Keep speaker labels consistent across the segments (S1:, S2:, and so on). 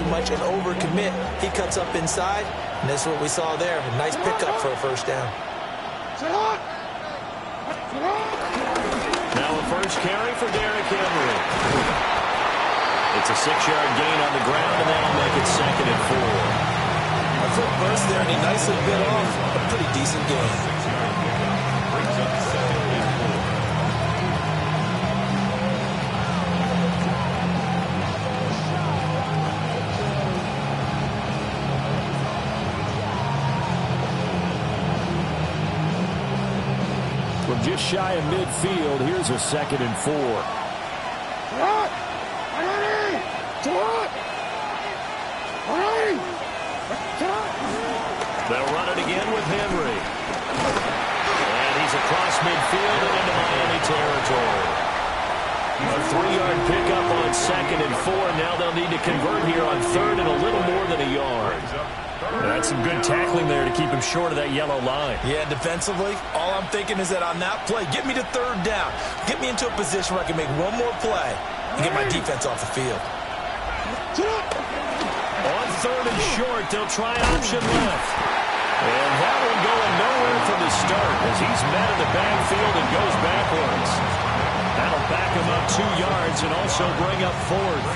S1: much and overcommit. He cuts up inside, and that's what we saw there. A nice pickup for a first down.
S2: Now a first carry for Derrick Henry. It's a 6-yard gain on the ground, and that'll make it 2nd and 4.
S1: A quick burst there, and he nicely bit off a pretty decent gain.
S2: From just shy of midfield, here's a 2nd and 4. They'll run it again with Henry. And he's across midfield and into Miami territory. A 3-yard pickup on 2nd and 4. Now they'll need to convert here on 3rd and a little more than a yard. That's some good tackling there to keep him short of that yellow line.
S1: Yeah, defensively, all I'm thinking is that on that play, get me to 3rd down. Get me into a position where I can make one more play and get my defense off the field.
S2: On 3rd and short, they'll try option left. And that one going nowhere from the start as he's met in the backfield and goes backwards. That'll back him up 2 yards and also bring up 4th.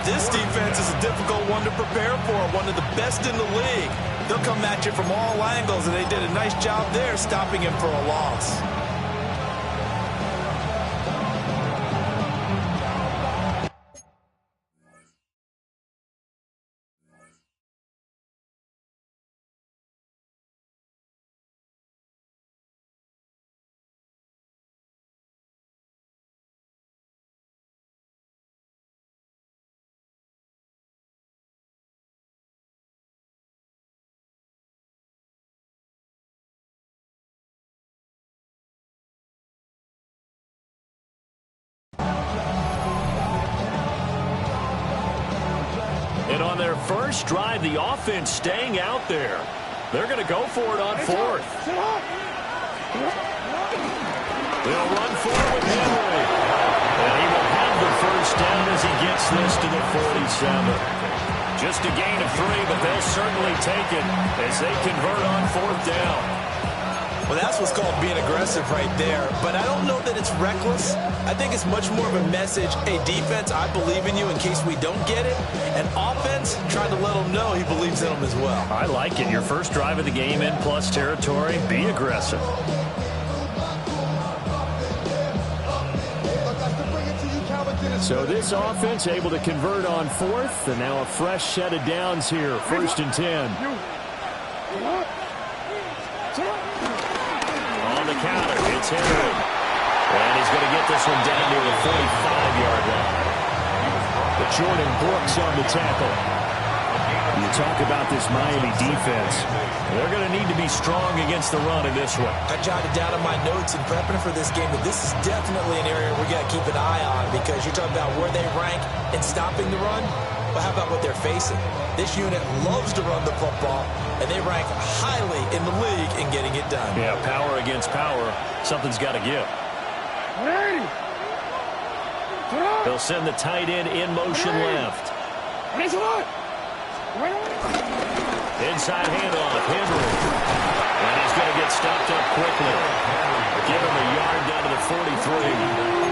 S1: This defense is a difficult one to prepare for, one of the best in the league. They'll come at you from all angles, and they did a nice job there stopping him for a loss.
S2: And on their first drive, the offense staying out there. They're going to go for it on 4th. They'll run forward with Henry. And he will have the first down as he gets this to the 47. Just a gain of 3, but they'll certainly take it as they convert on 4th down.
S1: Well, that's what's called being aggressive right there. But I don't know that it's reckless. I think it's much more of a message. Hey, defense, I believe in you in case we don't get it. And offense, trying to let them know he believes in them as well.
S2: I like it. Your first drive of the game in plus territory. Be aggressive. So this offense able to convert on 4th. And now a fresh set of downs here. 1st and 10. Counter, it's Henry. And he's going to get this one down near the 45-yard line. But Jordan Brooks on the tackle. You talk about this Miami defense. They're going to need to be strong against the run in this one.
S1: I jotted down in my notes in prepping for this game that this is definitely an area we got to keep an eye on because you're talking about where they rank in stopping the run. But how about what they're facing? This unit loves to run the football, and they rank highly in the league in getting it done.
S2: Yeah, power against power. Something's got to give. They'll send the tight end in motion left. Inside handoff, Henry. And he's going to get stopped up quickly. Give him a yard down to the 43.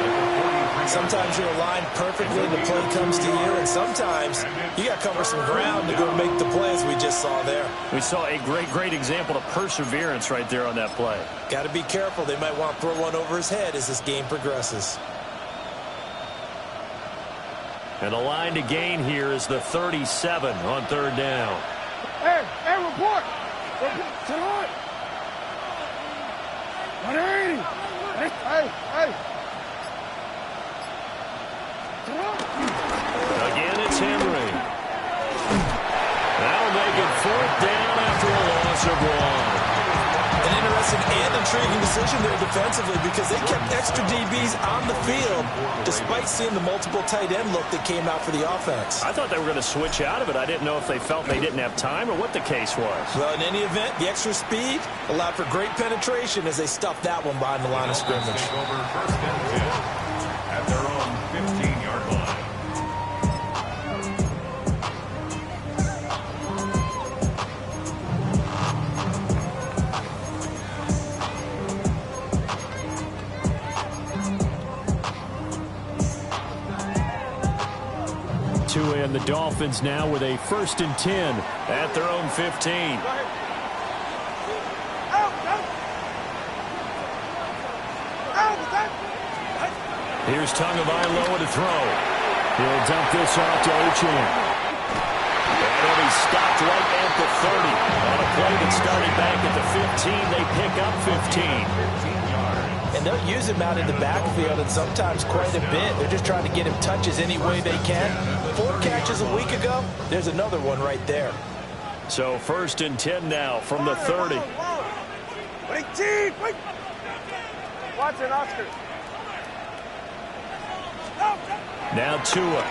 S1: Sometimes you're aligned perfectly, the play comes to you, and sometimes you got to cover some ground to go make the plays we just saw there.
S2: We saw a great example of perseverance right there on that play.
S1: Got to be careful. They might want to throw one over his head as this game progresses.
S2: And the line to gain here is the 37 on 3rd down.
S3: Hey, report! Sit on! 180! Hey!
S2: Again, it's Henry. That'll make it 4th down after a loss of 1.
S1: An interesting and intriguing decision there defensively because they kept extra DBs on the field despite seeing the multiple tight end look that came out for the offense.
S2: I thought they were going to switch out of it. I didn't know if they felt they didn't have time or what the case was.
S1: Well, in any event, the extra speed allowed for great penetration as they stuffed that one behind the line of scrimmage.
S4: Over 1st and 10 at their own 15-yard line.
S2: Dolphins now with a 1st and 10 at their own 15. Here's Ncaa25 to throw. He'll dump this off to Ncaa25. And then he's stopped right at the 30. On a play that started back at the 15, they pick up 15.
S1: And they'll use him out in the backfield, and sometimes quite a bit. They're just trying to get him touches any way they can. 4 catches a week ago. There's another one right there.
S2: So 1st and 10 now from the 30.
S3: Watch it, Oscar.
S2: Now Tua.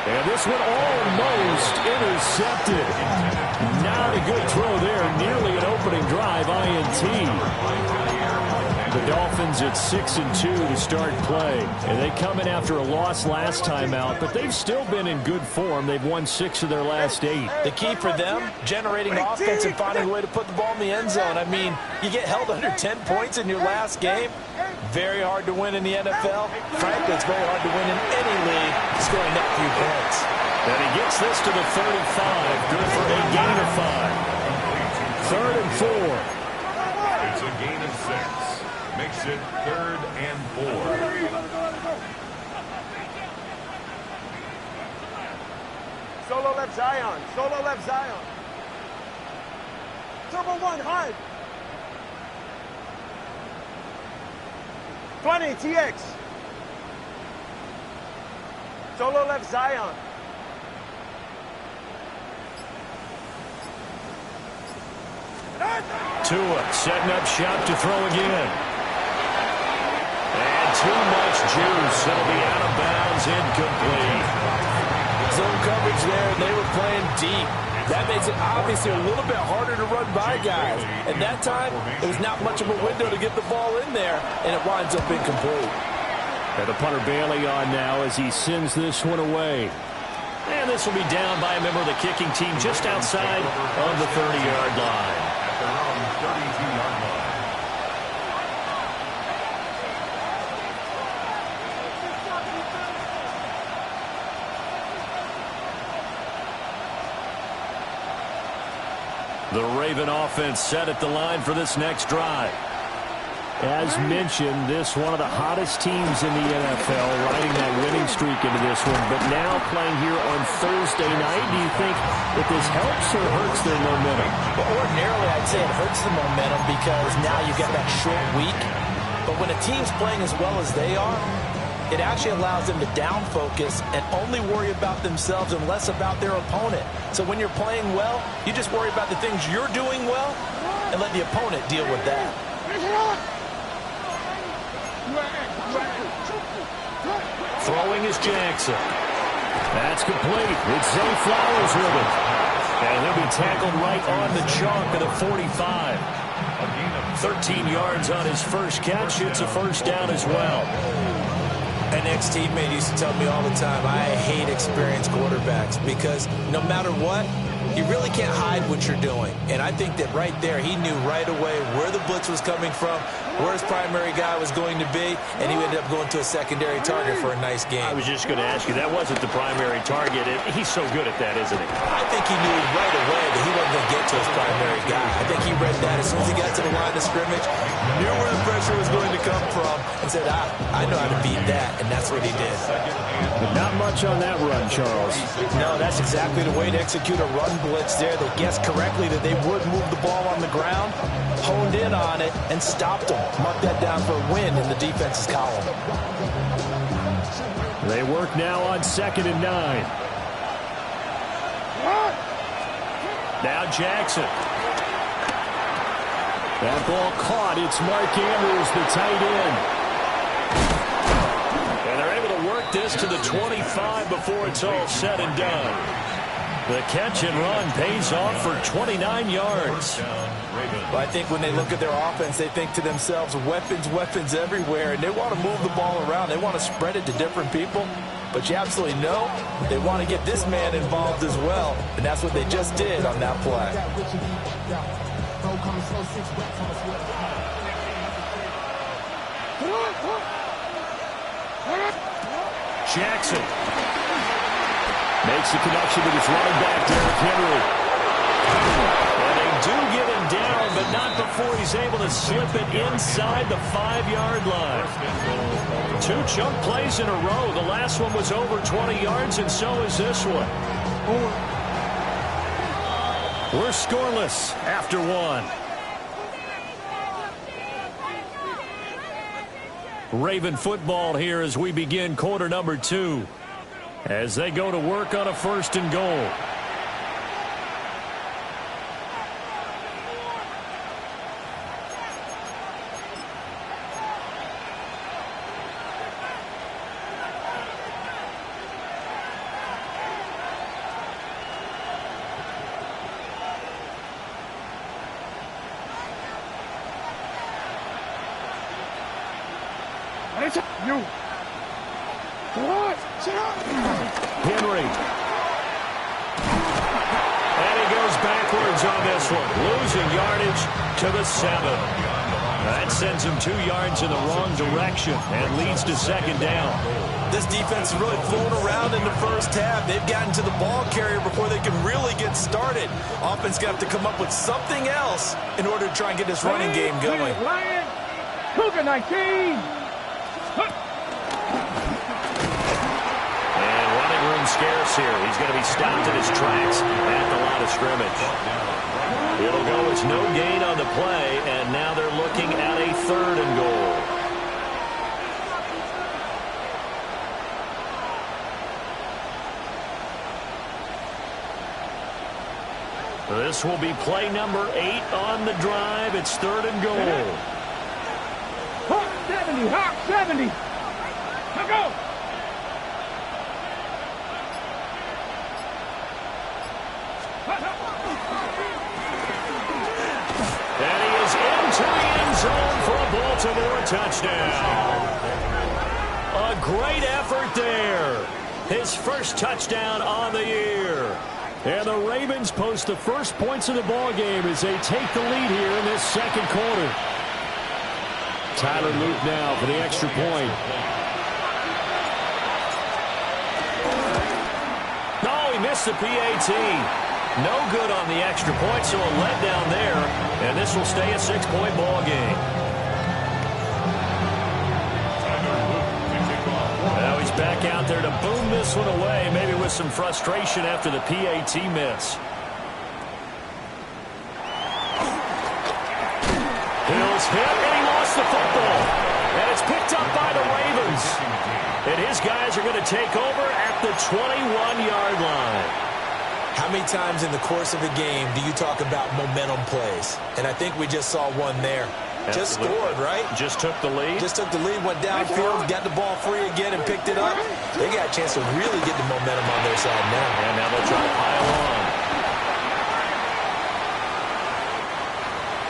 S2: And this one almost intercepted. Not a good throw there. Nearly an opening drive, INT. The Dolphins at 6 and 2 to start play. And they come in after a loss last time out, but they've still been in good form. They've won 6 of their last 8.
S1: The key for them, generating offense and finding a way to put the ball in the end zone. I mean, you get held under 10 points in your last game. Very hard to win in the NFL. Frankly, it's very hard to win in any league scoring that few points.
S2: And he gets this to the 35. Good for a gain of 5. 3rd and 4.
S4: It's a gain of 6. Makes it 3rd and 4.
S3: Solo left Zion. Solo left Zion. Turbo 1, hard. 20, TX. Solo left Zion.
S2: Tua setting up shop to throw again. And too much juice. It'll be out of bounds, incomplete.
S1: Zone coverage there, and they were playing deep. That makes it obviously a little bit harder to run by guys. And that time, there was not much of a window to get the ball in there, and it winds up incomplete.
S2: And the punter Bailey on now as he sends this one away. And this will be down by a member of the kicking team just outside of the 30-yard line.
S4: At their own 32-yard line.
S2: The Raven offense set at the line for this next drive. As mentioned, this one of the hottest teams in the NFL, riding that winning streak into this one, but now playing here on Thursday night. Do you think that this helps or hurts their momentum?
S1: Well, ordinarily, I'd say it hurts the momentum because now you get that short week. But when a team's playing as well as they are, it actually allows them to down focus and only worry about themselves and less about their opponent. So when you're playing well, you just worry about the things you're doing well and let the opponent deal with that.
S2: Throwing is Jackson. That's complete. It's Zay Flowers with it. And he'll be tackled right on the chalk of the 45. 13 yards on his first catch. It's a first down as well.
S1: An ex-teammate used to tell me all the time, I hate experienced quarterbacks because no matter what, you really can't hide what you're doing. And I think that right there, he knew right away where the blitz was coming from, where his primary guy was going to be, and he ended up going to a secondary target for a nice game.
S2: I was just going to ask you, that wasn't the primary target. He's so good at that, isn't he?
S1: I think he knew right away that he wasn't going to get to his primary guy. I think he read that as soon as he got to the line of scrimmage, knew where the pressure was going to come from, and said, I know how to beat that, and that's what he did.
S2: But not much on that run, Charles.
S1: No, that's exactly the way to execute a run blitz there. They guessed correctly that they would move the ball on the ground, honed in on it, and stopped them. Mark that down for a win in the defense's column.
S2: They work now on 2nd and 9. Now Jackson. That ball caught. It's Mark Andrews, the tight end. And they're able to work this to the 25 before it's all said and done. The catch and run pays off for 29 yards.
S1: Well, I think when they look at their offense, they think to themselves, weapons, weapons everywhere, and they want to move the ball around. They want to spread it to different people. But you absolutely know they want to get this man involved as well, and that's what they just did on that play.
S2: Jackson. Makes the connection with his running back, Derrick Henry. And they do get him down, but not before he's able to slip it inside the 5-yard line. 2 chunk plays in a row. The last one was over 20 yards, and so is this one. We're scoreless after 1. Raven football here as we begin quarter number 2. As they go to work on a 1st and goal. Henry. And he goes backwards on this one. Losing yardage to the 7. That sends him 2 yards in the wrong direction and leads to 2nd down.
S1: This defense is really flown around in the first half. They've gotten to the ball carrier before they can really get started. Offense got to come up with something else in order to try and get this running game going.
S5: Ncaa25.
S2: Scarce here. He's going to be stopped in his tracks at the line of scrimmage. It'll go as no gain on the play, and now they're looking at a 3rd and goal. This will be play number 8 on the drive. It's 3rd and goal.
S5: Hawk 70, Hawk 70. Now go.
S2: And he is into the end zone for a Baltimore touchdown. A great effort there. His first touchdown on the year. And the Ravens post the first points of the ball game as they take the lead here in this 2nd quarter. Tyler Luke now for the extra point. No, he missed the PAT. No good on the extra point, so a letdown there. And this will stay a 6-point ball game. Now he's back out there to boom this one away, maybe with some frustration after the PAT miss. Hill's hit, and he lost the football. And it's picked up by the Ravens. And his guys are going to take over at the 21-yard line.
S1: How many times in the course of a game do you talk about momentum plays? And I think we just saw one there.
S2: Absolutely.
S1: Just scored, right?
S2: Just took the lead.
S1: Just took the lead, went downfield, got the ball free again, and picked it up. They got a chance to really get the momentum on their side now.
S2: And now they'll try to pile on.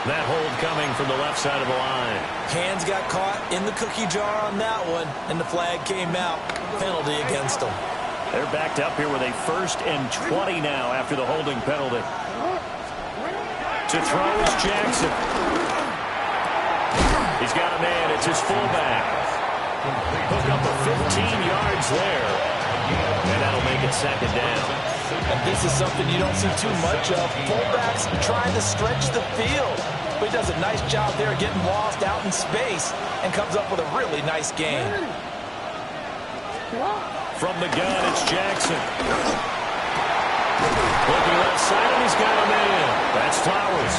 S2: That hold coming from the left side of the line.
S1: Hands got caught in the cookie jar on that one, and the flag came out. Penalty against them.
S2: They're backed up here with a 1st and 20 now after the holding penalty. To throw is Jackson. He's got a man. It's his fullback. Hook up a 15 yards there. And that'll make it 2nd down.
S1: And this is something you don't see too much of. Fullbacks trying to stretch the field. But he does a nice job there getting lost out in space and comes up with a really nice game.
S2: From the gun, it's Jackson. Looking left side, and he's got a man. That's Flowers.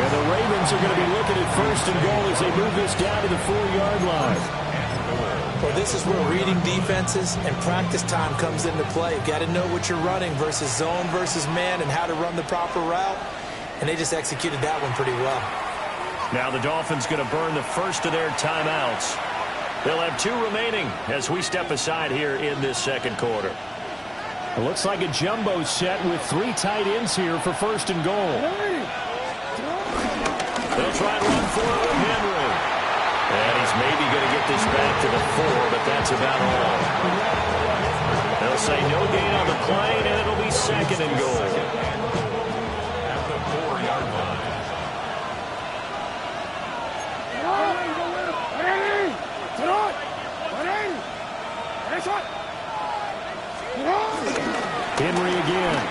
S2: And the Ravens are going to be looking at 1st and goal as they move this down to the 4-yard line.
S1: Well, this is where reading defenses and practice time comes into play. Got to know what you're running versus zone versus man and how to run the proper route. And they just executed that one pretty well.
S2: Now the Dolphins going to burn the first of their timeouts. They'll have 2 remaining as we step aside here in this 2nd quarter. It looks like a jumbo set with 3 tight ends here for 1st and goal. They'll try and run for it with Henry. And he's maybe going to get this back to the 4, but that's about all. They'll say no gain on the play, and it'll be 2nd and goal.
S4: At the 4-yard line.
S2: Henry again.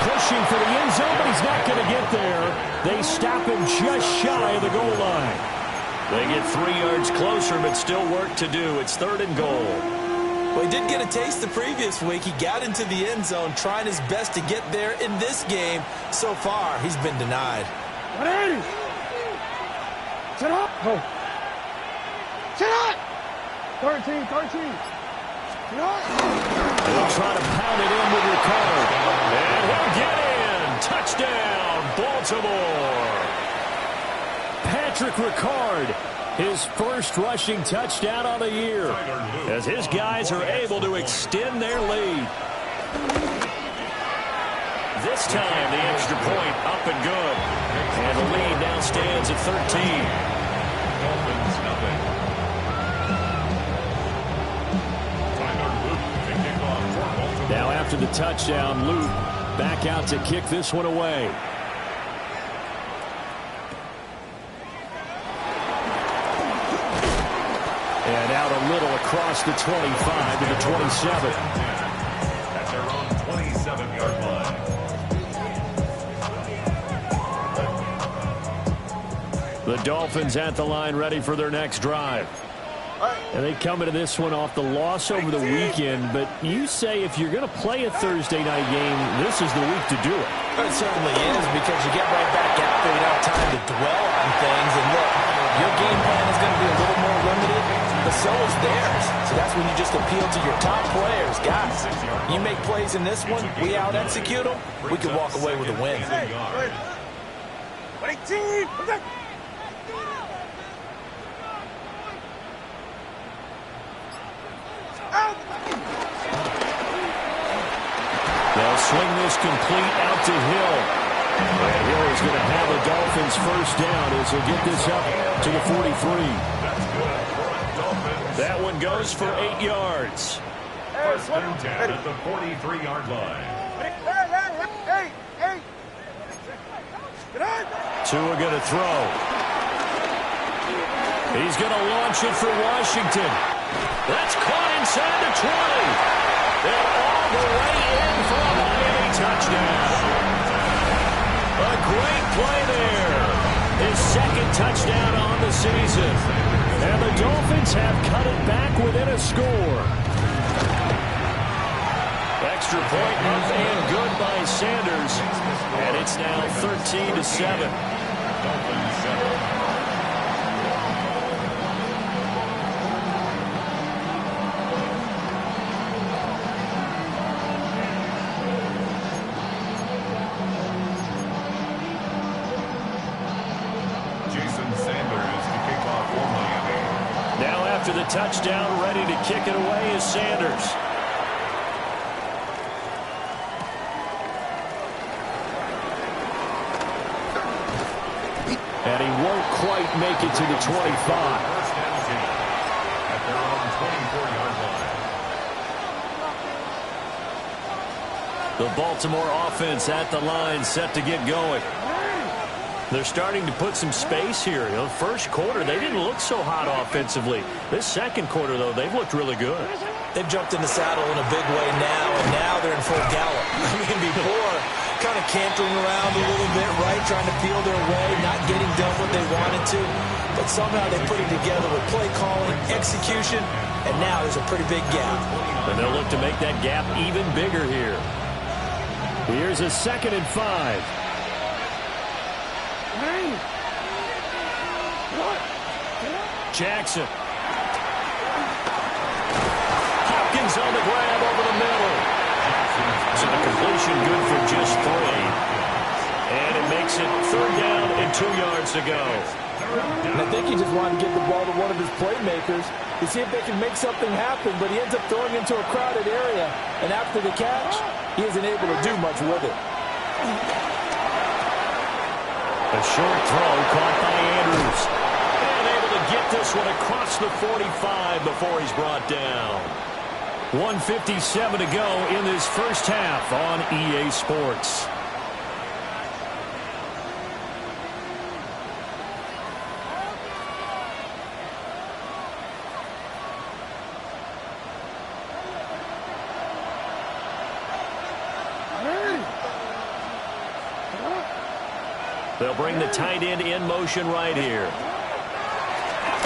S2: Pushing for the end zone, but he's not going to get there. They stop him just shy of the goal line. They get 3 yards closer, but still work to do. It's 3rd and goal.
S1: Well, he did get a taste the previous week. He got into the end zone, trying his best to get there in this game. So far, he's been denied.
S5: Ready? Sit up. Go. Sit up. 13.
S2: They'll try to pound it in with Ricard. And he'll get in. Touchdown, Baltimore. Patrick Ricard, his first rushing touchdown on the year, as his guys are able to extend their lead. This time, the extra point up and good. And the lead now stands at 13.
S4: Dolphins, nothing.
S2: Now after the touchdown, Luke back out to kick this one away. And out a little across the 25 to the 27.
S4: At their own 27-yard line.
S2: The Dolphins at the line ready for their next drive. And they come into this one off the loss over the weekend, but you say if you're going to play a Thursday night game, this is the week to do it.
S1: It certainly is, because you get right back out there. You don't have time to dwell on things. And look, your game plan is going to be a little more limited, but so is theirs. So that's when you just appeal to your top players. Guys, you make plays in this one, we out-execute them, we can walk away with a win.
S3: Hey, team.
S2: They'll swing this complete out to Hill. And Hill is going to have the Dolphins first down as he'll get this up to the 43.
S4: That's good for the Dolphins.
S2: That one goes for 8 yards.
S4: First and 10 at the 43-yard line.
S3: Hey.
S2: Tua going to throw. He's going to launch it for Washington. That's caught inside the 20. And all the way in for a Miami touchdown. A great play there. His second touchdown on the season. And the Dolphins have cut it back within a score. Extra point up and good by Sanders. And it's now 13-7.
S4: Dolphins 7.
S2: After the touchdown, ready to kick it away is Sanders. And he won't quite make it to the 25.
S4: First and 10 at their own 24-yard line.
S2: The Baltimore offense at the line, set to get going. They're starting to put some space here. You know, first quarter, they didn't look so hot offensively. This second quarter, though, they've looked really good.
S1: They've jumped in the saddle in a big way now, and now they're in full gallop. I mean, before, kind of cantering around a little bit, right, trying to feel their way, not getting done what they wanted to. But somehow they put it together with play calling, execution, and now there's a pretty big gap.
S2: And they'll look to make that gap even bigger here. Here's a 2nd and 5. Jackson. Hopkins on the grab over the middle. So the completion good for just 3. And it makes it 3rd down and 2 yards to go.
S1: And I think he just wanted to get the ball to one of his playmakers to see if they can make something happen, but he ends up throwing into a crowded area. And after the catch, he isn't able to do much with it.
S2: A short throw caught by Andrews. And able to get this one across the 45 before he's brought down. 1:57 to go in this first half on EA Sports. They'll bring the tight end in motion right here.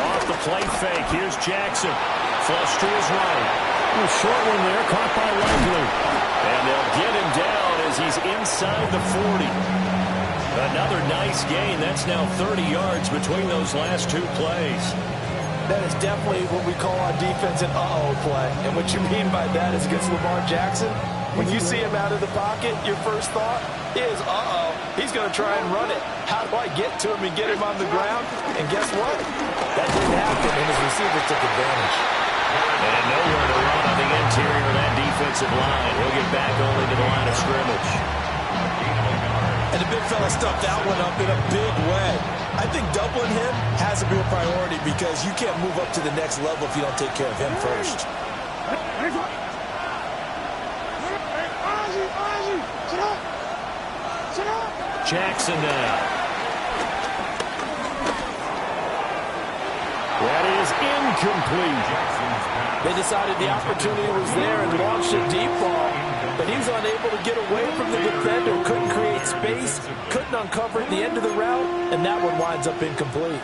S2: Off the play fake. Here's Jackson. Flush to his right. A short one there, caught by Lively. And they'll get him down as he's inside the 40. Another nice gain. That's now 30 yards between those last two plays.
S1: That is definitely what we call on defense an uh-oh play. And what you mean by that is against Lamar Jackson, when you see him out of the pocket, your first thought is, uh-oh, he's going to try and run it. How do I get to him and get him on the ground? And guess what? That didn't happen, and his receivers took advantage.
S2: And nowhere to run on the interior of that defensive line. He'll get back only to the line of scrimmage.
S1: And the big fella stuffed that one up in a big way. I think doubling him has to be a priority because you can't move up to the next level if you don't take care of him first.
S2: Jackson now. That is incomplete.
S1: They decided the opportunity was there and launched a deep ball, but he was unable to get away from the defender, couldn't create space, couldn't uncover at the end of the route, and that one winds up incomplete.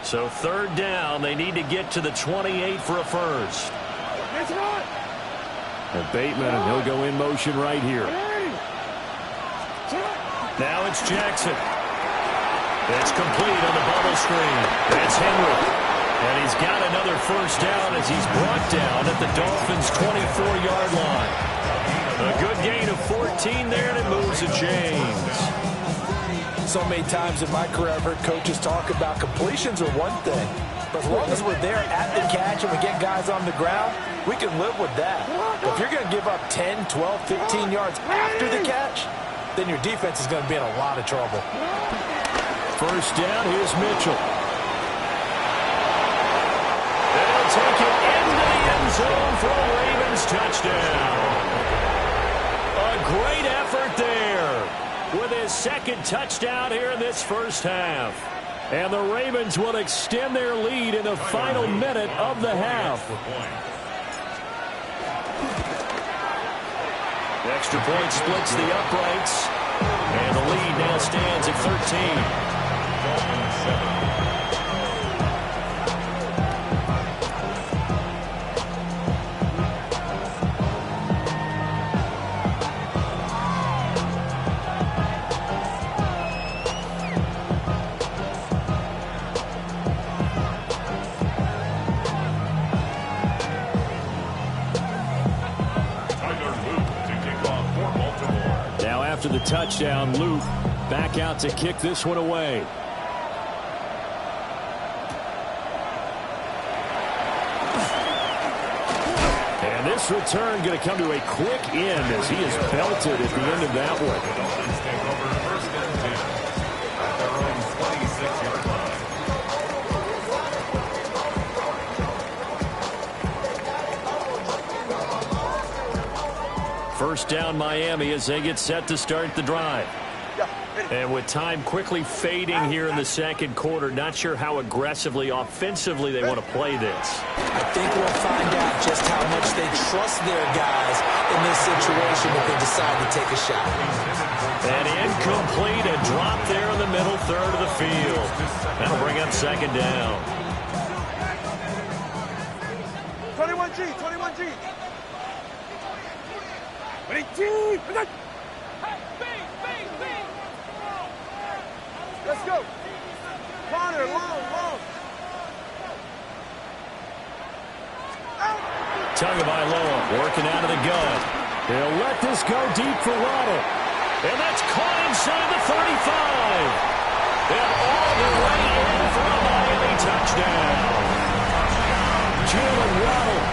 S2: So third down, they need to get to the 28 for a first. And Bateman, and he'll go in motion right here. Now it's Jackson. It's complete on the bubble screen. That's Henry. And he's got another first down as he's brought down at the Dolphins' 24-yard line. A good gain of 14 there, and it moves the chains.
S1: So many times in my career I've heard coaches talk about completions are one thing. But as long as we're there at the catch and we get guys on the ground, we can live with that. But if you're going to give up 10, 12, 15 yards after the catch, then your defense is going to be in a lot of trouble.
S2: First down, here's Mitchell. They'll take it into the end zone for a Ravens touchdown. A great effort there with his second touchdown here in this first half. And the Ravens will extend their lead in the final minute of the half. The extra point splits the uprights. And the lead now stands at 13. After the touchdown, Luke back out to kick this one away. And this return going to come to a quick end as he is belted at the end of that one. First down Miami as they get set to start the drive. And with time quickly fading here in the second quarter, not sure how aggressively, offensively they want to play this.
S1: I think we'll find out just how much they trust their guys in this situation if they decide to take a shot.
S2: And incomplete, a drop there in the middle third of the field. That'll bring up second down.
S3: 21G, 21G. Let's go. Connor, long.
S2: Tagovailoa working out of the gun. They'll let this go deep for Waddle. And that's caught inside the 35. And all the way in for a Miami touchdown. Jalen Waddle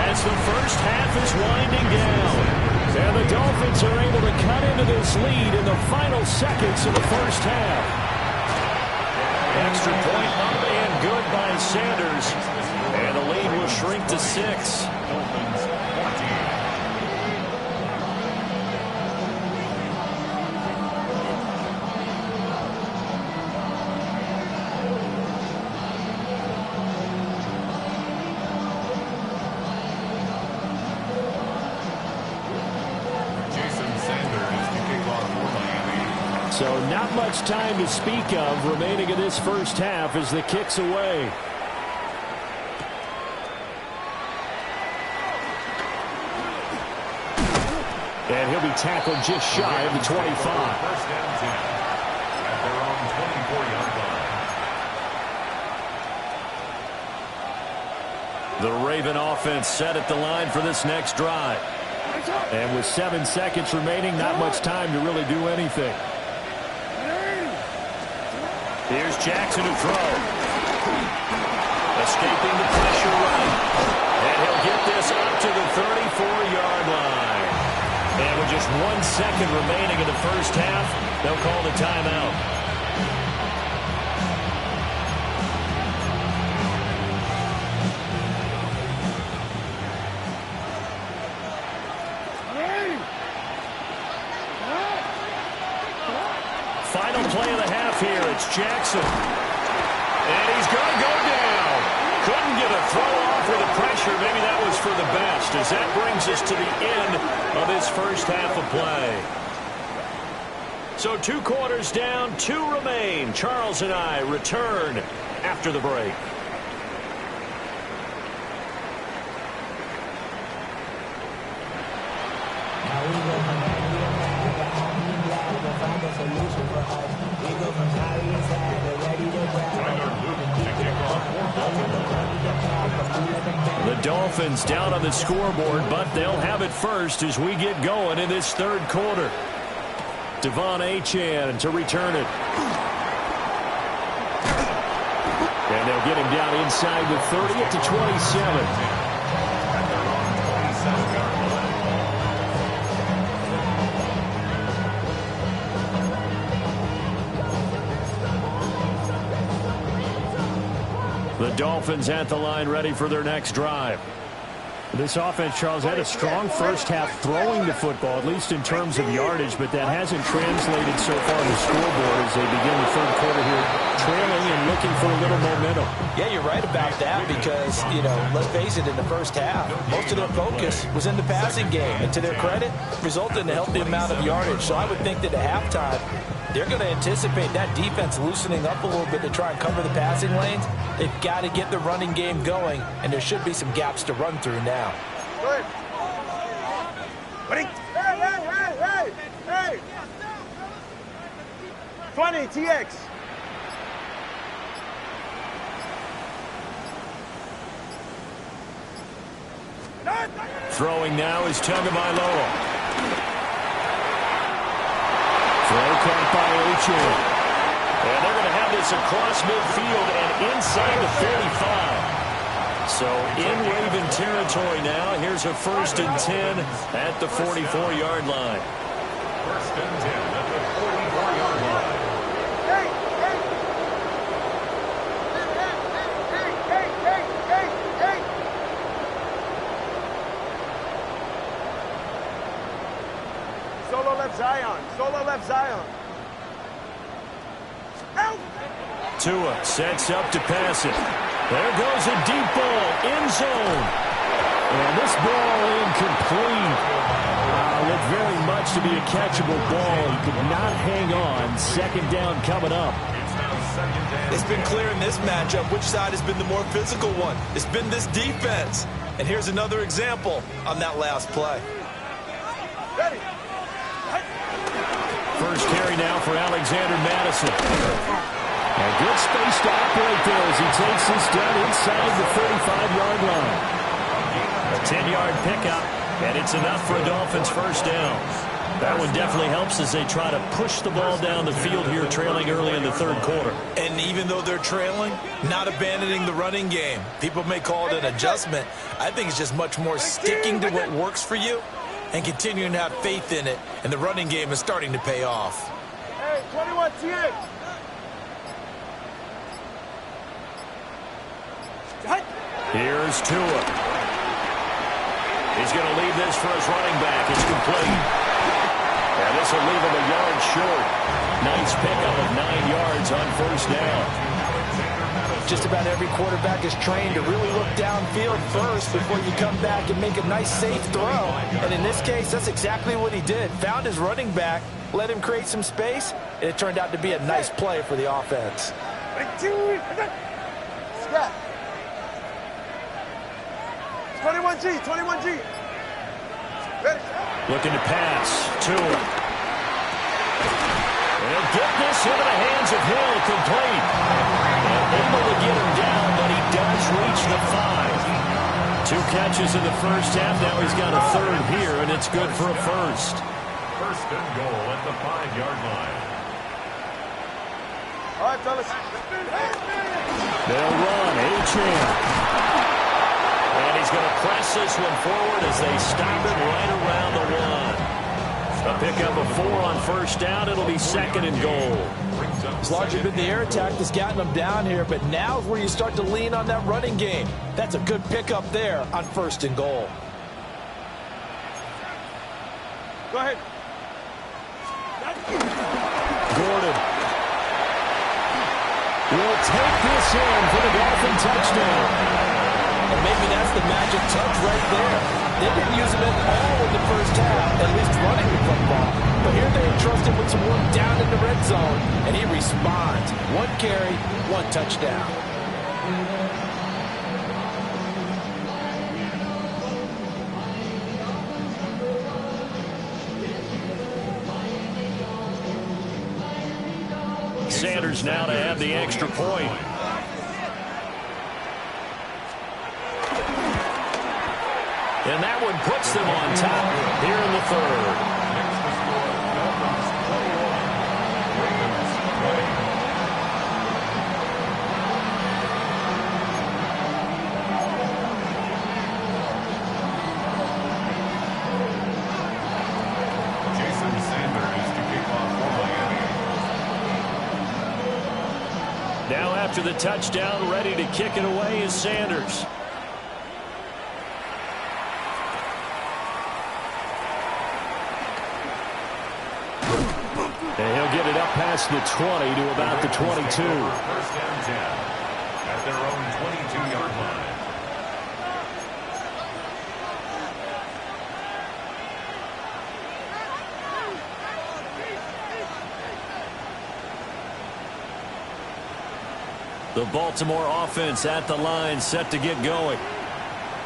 S2: as the first half is winding down. And the Dolphins are able to cut into this lead in the final seconds of the first half. Extra point up and good by Sanders. And the lead will shrink to 6. So not much time to speak of remaining in this first half as the kick's away. And he'll be tackled just shy of the 25.
S4: First down 10 at their own 24-yard line.
S2: The Raven offense set at the line for this next drive. And with 7 seconds remaining, not much time to really do anything. Here's Jackson to throw. Escaping the pressure run. And he'll get this up to the 34-yard line. And with just 1 second remaining in the first half, they'll call the timeout. Final play of the half here. It's Jackson. And he's going to go down. Couldn't get a throw off with the pressure. Maybe that was for the best, as that brings us to the end of this first half of play. So 2 quarters down, 2 remain. Charles and I return after the break. The Dolphins down on the scoreboard, but they'll have it first as we get going in this third quarter. Ncaa25 to return it. And they'll get him down inside the 30 at the 27. The Dolphins at the line ready for their next drive. This offense, Charles, had a strong first half throwing the football, at least in terms of yardage, but that hasn't translated so far to the scoreboard as they begin the third quarter here, trailing and looking for a little momentum.
S1: Yeah, you're right about that because, let's face it, in the first half, most of their focus was in the passing game. And to their credit, resulted in a healthy amount of yardage. So I would think that at halftime, they're going to anticipate that defense loosening up a little bit to try and cover the passing lanes. They've got to get the running game going, and there should be some gaps to run through now.
S3: Good. Ready? Hey! 20, TX.
S2: Throwing now is Ncaa25. Throw caught by Ncaa25. And they're going to have this across midfield and inside the 35. So in Raven territory now. Here's a 1st and 10 at the 44-yard line.
S4: 1st and 10 at the 44-yard line.
S3: Solo left Zion. Solo left Zion. Out.
S2: Tua sets up to pass it. There goes a deep ball, end zone. And this ball incomplete. Looked very much to be a catchable ball. He could not hang on. 2nd down coming up.
S1: It's been clear in this matchup which side has been the more physical one. It's been this defense. And here's another example on that last play.
S3: Ready.
S2: First carry now for Alexander Madison. A good space to operate there as he takes this down inside the 35-yard line. A 10-yard pickup, and it's enough for a Dolphins 1st down. That one definitely helps as they try to push the ball down the field here, trailing early in the 3rd quarter.
S1: And even though they're trailing, not abandoning the running game. People may call it an adjustment. I think it's just much more sticking to what works for you and continuing to have faith in it, and the running game is starting to pay off.
S3: Hey, 21 TX.
S2: Here's Tua. He's going to leave this for his running back. It's complete. And this will leave him a yard short. Nice pickup of 9 yards on 1st down.
S1: Just about every quarterback is trained to really look downfield first before you come back and make a nice, safe throw. And in this case, that's exactly what he did. Found his running back, let him create some space, It turned out to be a nice play for the offense.
S3: Scott. 21G, 21G. Ready.
S2: Looking to pass to him. And get this into the hands of Hill, complete. And able to get him down, but he does reach the 5. 2 catches in the first half. Now he's got a third here, and it's good for a first.
S4: First and goal at the 5-yard line.
S3: All right, fellas.
S2: They'll run, Ncaa25. And he's going to press this one forward as they stop it right around the 1. A pickup of 4 on first down. It'll be second and goal.
S1: It's largely been the air attack that's gotten them down here, but now is where you start to lean on that running game. That's a good pickup there on first and goal.
S3: Go ahead.
S2: Gordon will take this in for the Dolphin touchdown.
S1: And maybe that's the magic touch right there. They didn't use him at all in the first half, at least running the football. But here they entrust him with some work down in the red zone, and he responds. 1 carry, 1 touchdown.
S2: Sanders now to have the extra point. And that one puts them on top here in the third.
S4: Jason Sanders to kick off for Miami.
S2: Now after the touchdown, ready to kick it away is Sanders. And he'll get it up past the 20 to about the 22.
S4: First down 10 at their own 22-yard line.
S2: The Baltimore offense at the line, set to get going.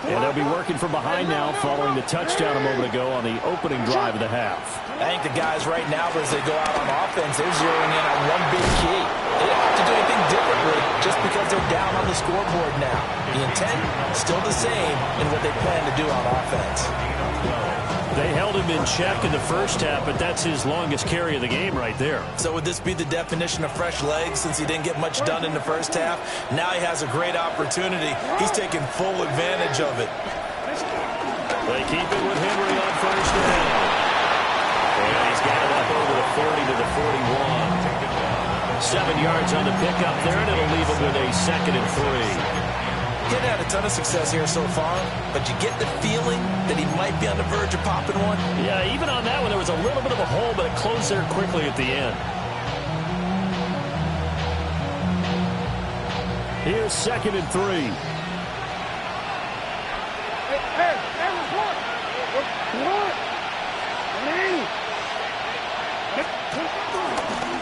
S2: And they'll be working from behind now following the touchdown a moment ago on the opening drive of the half.
S1: I think the guys right now, as they go out on offense, they're zeroing in on one big key. They don't have to do anything differently just because they're down on the scoreboard now. The intent still the same in what they plan to do on offense.
S2: They held him in check in the first half, but that's his longest carry of the game right there.
S1: So would this be the definition of fresh legs since he didn't get much done in the first half? Now he has a great opportunity. He's taking full advantage of it.
S2: They keep it with Henry on first down. And he's got it up over the 40 to the 41. 7 yards on the pickup there, and it'll leave him with a second and 3.
S1: Getting had a ton of success here so far, but you get the feeling that he might be on the verge of popping one.
S2: Yeah, even on that one, there was a little bit of a hole, but it closed there quickly at the end. Here's second and 3.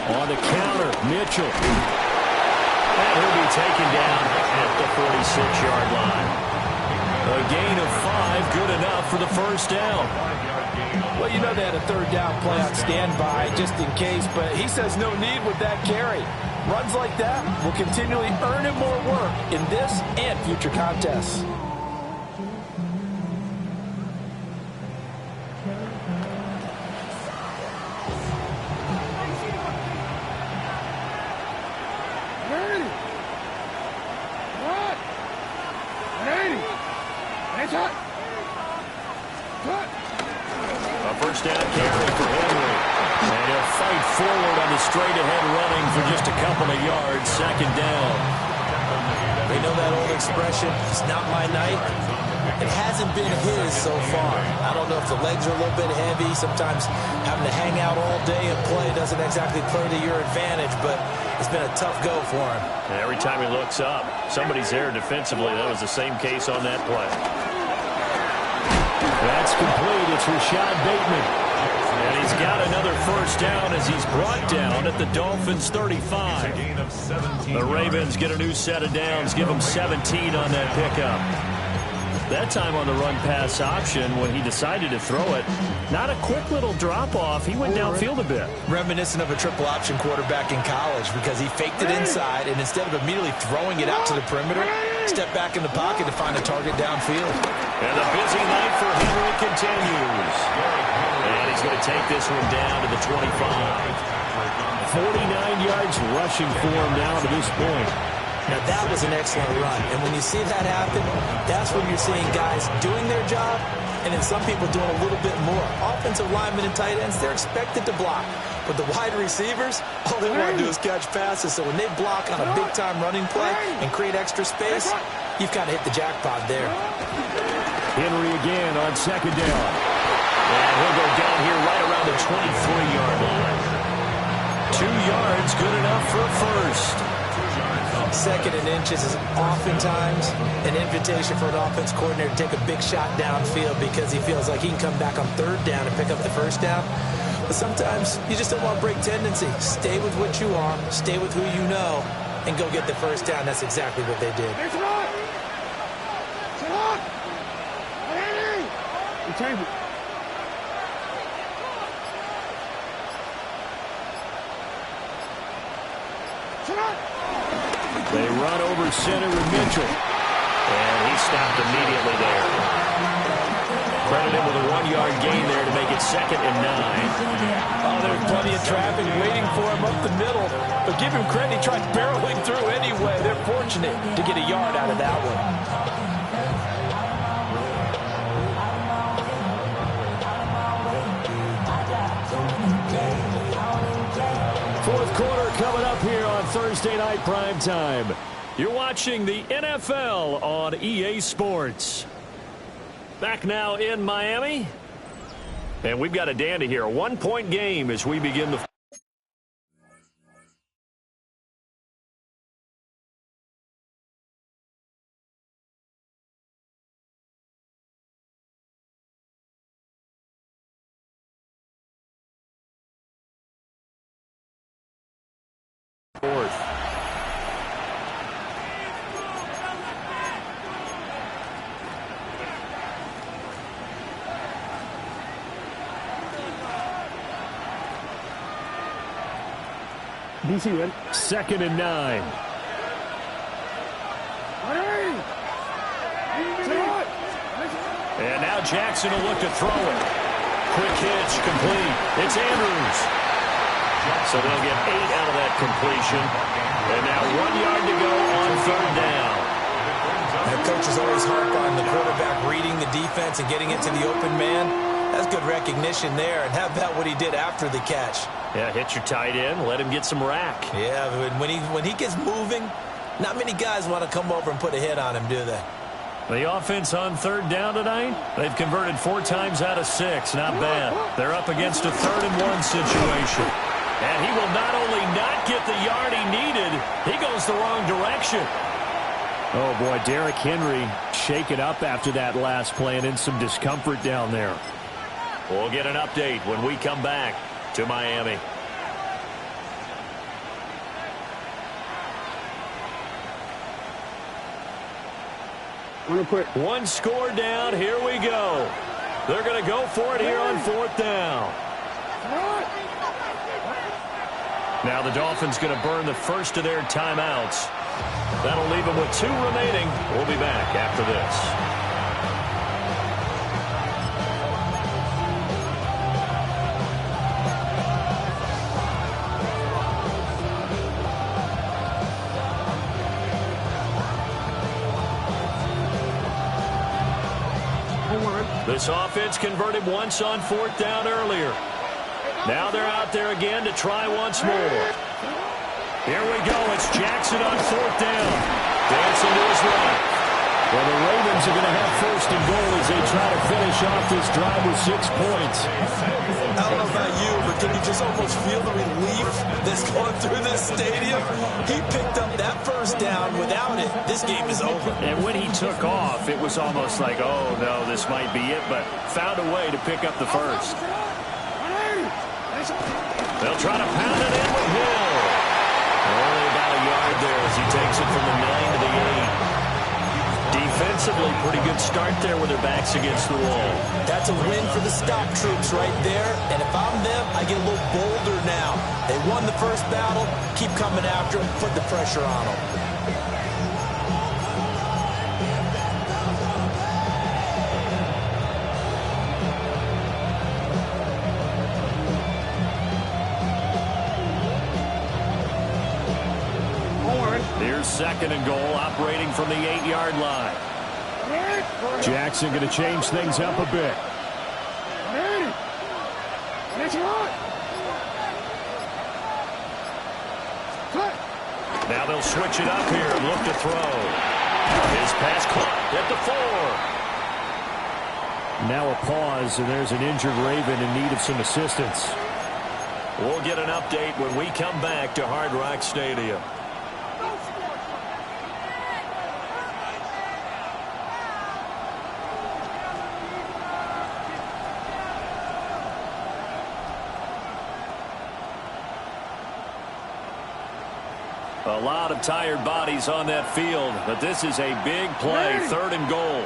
S2: On the counter, Mitchell. And he'll be taken down at the 46-yard line. A gain of 5, good enough for the first down.
S1: Well, you know they had a third down play on standby just in case, but he says no need with that carry. Runs like that will continually earn him more work in this and future contests.
S2: A first down carry for Henry. And he'll fight forward on the straight-ahead running for just a couple of yards. Second down.
S1: They know that old expression, it's not my night. It hasn't been his so far. I don't know if the legs are a little bit heavy. Sometimes having to hang out all day and play doesn't exactly play to your advantage, but it's been a tough go for him.
S2: And every time he looks up, somebody's there defensively. That was the same case on that play. That's complete. It's Rashad Bateman. And he's got another first down as he's brought down at the Dolphins' 35.
S4: It's a gain of 17
S2: The Ravens
S4: yards.
S2: get a new set of downs, give them 17 on that pickup. That time on the run-pass option when he decided to throw it. Not a quick little drop-off. He went downfield a bit.
S1: Reminiscent of a triple option quarterback in college because he faked it inside, and instead of immediately throwing it out to the perimeter, stepped back in the pocket to find a target downfield.
S2: And the busy night for Henry continues. And he's going to take this one down to the 25. 49 yards rushing for him now to this point.
S1: Now, that was an excellent run. And when you see that happen, that's when you're seeing guys doing their job and then some people doing a little bit more. Offensive linemen and tight ends, they're expected to block. But the wide receivers, all they want to do is catch passes. So when they block on a big-time running play and create extra space, you've kind of hit the jackpot there.
S2: Henry again on second down. And he'll go down here right around the 23-yard line. 2 yards, good enough for a first.
S1: Second and inches is oftentimes an invitation for an offense coordinator to take a big shot downfield because he feels like he can come back on third down and pick up the first down. But sometimes you just don't want to break tendency. Stay with what you are, stay with who you know, and go get the first down. That's exactly what they did.
S5: Change it.
S2: They run over center with Mitchell. And he stopped immediately there. Credit him with a 1-yard gain there to make it 2nd and 9.
S1: Oh, there's plenty of traffic waiting for him up the middle. But give him credit, he tried barreling through anyway. They're fortunate to get a yard out of that one.
S2: Fourth quarter coming up here on Thursday Night Primetime. You're watching the NFL on EA Sports. Back now in Miami. And we've got a dandy here. A 1-point game as we begin the fourth.
S5: DC ready?
S2: 2nd and 9. And now Jackson will look to throw it. Quick hitch, complete. It's Andrews. So they'll get 8 out of that completion. And now 1 yard to go on third down.
S1: And coaches always harp on the quarterback reading the defense and getting it to the open man. That's good recognition there. And how about what he did after the catch?
S2: Yeah, hit your tight end, let him get some rack.
S1: Yeah, when he gets moving, not many guys want to come over and put a hit on him, do they?
S2: The offense on third down tonight, they've converted 4 times out of 6. Not bad. They're up against a 3rd and 1 situation. And he will not only not get the yard he needed, he goes the wrong direction. Oh, boy, Derrick Henry shaken up after that last play and in some discomfort down there. We'll get an update when we come back to Miami. One score down. Here we go. They're going to go for it here on 4th down. Now the Dolphins going to burn the first of their timeouts. That'll leave them with 2 remaining. We'll be back after this. This offense converted once on 4th down earlier. Now they're out there again to try once more. Here we go. It's Jackson on 4th down. Dancing to his right. Well, the Ravens are going to have 1st and goal as they try to finish off this drive with 6 points.
S1: I don't know about you, but can you just almost feel the relief that's going through this stadium? He picked up that 1st down. Without it, this game is over.
S2: And when he took off, it was almost like, oh, no, this might be it, but found a way to pick up the 1st. They'll try to pound it in with Hill. Only about a yard there as he takes it from the 9 to the 8. Defensively, pretty good start there with their backs against the wall.
S1: That's a win for the stop troops right there. And if I'm them, I get a little bolder now. They won the first battle. Keep coming after them. Put the pressure on them.
S2: Here's 2nd and goal, operating from the 8-yard line. Jackson going to change things up a bit. Now they'll switch it up here and look to throw. His pass caught at the 4. Now a pause, and there's an injured Raven in need of some assistance. We'll get an update when we come back to Hard Rock Stadium. A lot of tired bodies on that field, but this is a big play, 3rd and goal.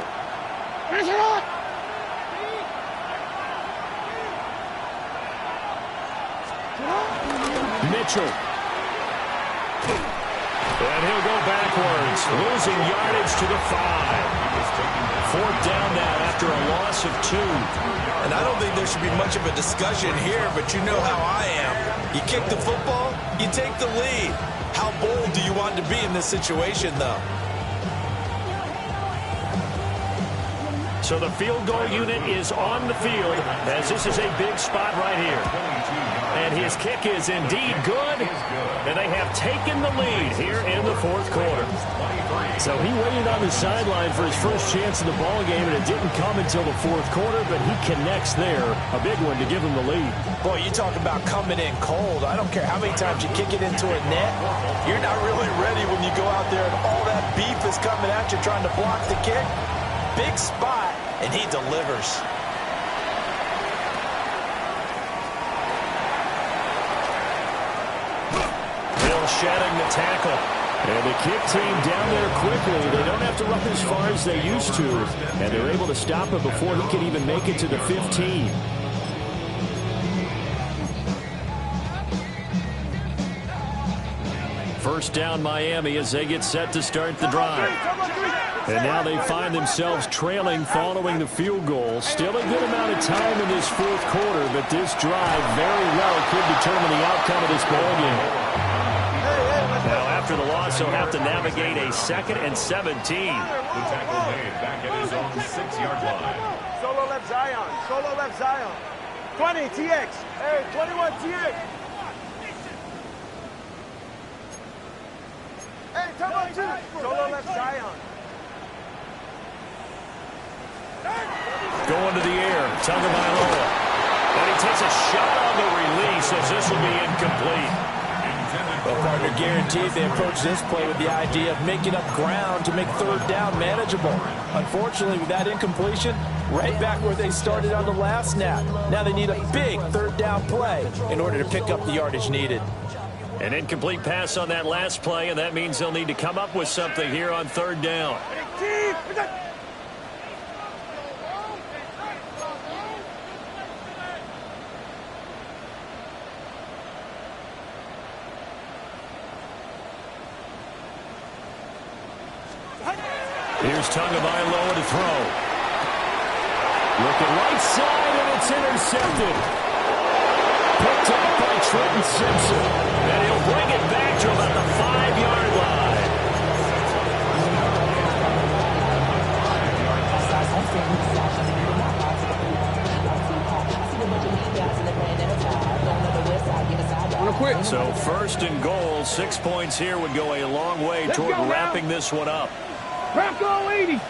S2: Mitchell. And he'll go backwards, losing yardage to the 5. 4th down now after a loss of 2.
S1: And I don't think there should be much of a discussion here, but you know how I am. You kick the football, you take the lead. How bold do you want to be in this situation, though?
S2: So the field goal unit is on the field as this is a big spot right here. And his kick is indeed good. And they have taken the lead here in the 4th quarter. So he waited on the sideline for his first chance in the ball game, and it didn't come until the 4th quarter, but he connects there. A big one to give him the lead.
S1: Boy, you talk about coming in cold. I don't care how many times you kick it into a net. You're not really ready when you go out there and all that beef is coming at you trying to block the kick. Big spot, and he delivers.
S2: Hill shedding the tackle. And the kick team down there quickly. They don't have to run as far as they used to. And they're able to stop him before he can even make it to the 15. First down Miami as they get set to start the drive. And now they find themselves trailing following the field goal. Still a good amount of time in this 4th quarter, but this drive very well could determine the outcome of this ballgame. Now after the loss, he'll have to navigate a 2nd and 17.
S4: The tackle made back at his own 6-yard line.
S3: Solo left Zion. Solo left Zion. 20 TX. Hey, 21 TX. Hey, come on, 2. Solo left Zion.
S2: Going to the air, Tagovailoa. And he takes a shot on the release as this will be incomplete.
S1: Well, partner, guaranteed they approach this play with the idea of making up ground to make 3rd down manageable. Unfortunately, with that incompletion, right back where they started on the last snap. Now they need a big 3rd down play in order to pick up the yardage needed.
S2: An incomplete pass on that last play, and that means they'll need to come up with something here on 3rd down. Here's Tagovailoa to throw. Looking right side, and it's intercepted. Picked up by Trenton Simpson. And he'll bring it back to about the 5-yard line. So 1st and goal, 6 points here would go a long way toward wrapping this one up.
S5: Wrap goal 80.
S2: And